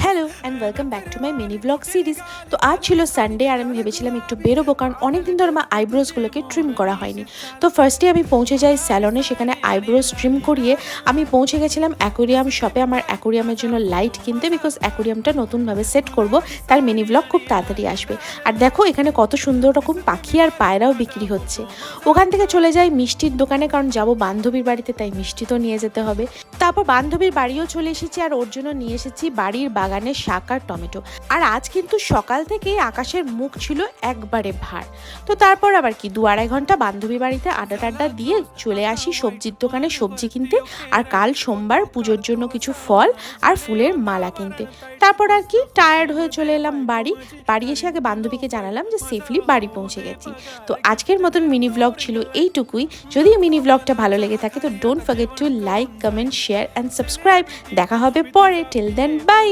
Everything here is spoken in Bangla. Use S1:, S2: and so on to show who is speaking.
S1: Hello and welcome back to my mini blog series. তো আজ ছিল সানডে আর আমি ভেবেছিলাম একটু বেরোবো, কারণ অনেকদিন ধরে আমার আইব্রোজগুলোকে ট্রিম করা হয়নি। তো ফার্স্টে আমি পৌঁছে যাই স্যালনে, সেখানে আইব্রোজ ট্রিম করিয়ে আমি পৌঁছে গেছিলাম অ্যাকোরিয়াম শপে আমার অ্যাকোরিয়ামের জন্য লাইট কিনতে, বিকজ অ্যাকোরিয়ামটা নতুনভাবে সেট করব, তার মিনি ব্লগ খুব তাড়াতাড়ি আসবে। আর দেখো এখানে কত সুন্দর রকম পাখি আর পায়রাও বিক্রি হচ্ছে। ওখান থেকে চলে যাই মিষ্টির দোকানে, কারণ যাব বান্ধবীর বাড়িতে, তাই মিষ্টি তো নিয়ে যেতে হবে। তারপর বান্ধবীর বাড়িও চলে এসেছি আর ওর জন্য নিয়ে এসেছি বাড়ির বাগানের শাক আর টমেটো। আর আজ কিন্তু সকাল থেকেই আকাশের মুখ ছিল একবারে ভার। তো তারপর আবার কি 2-2.5 ঘন্টা বান্ধবী বাড়িতে আড্ডা টাড্ডা দিয়ে চলে আসি সবজির দোকানে সবজি কিনতে, আর কাল সোমবার পুজোর জন্য কিছু ফল আর ফুলের মালা কিনতে। তারপর আর কি টায়ার্ড হয়ে চলে এলাম বাড়ি এসে আগে বান্ধবীকে জানালাম যে সেফলি বাড়ি পৌঁছে গেছি। তো আজকের মতন মিনি ব্লগ ছিল এইটুকুই। যদি মিনি ব্লগটা ভালো লেগে থাকে তো don't forget to like, comment, share and subscribe. দেখা হবে পরে। Till then by.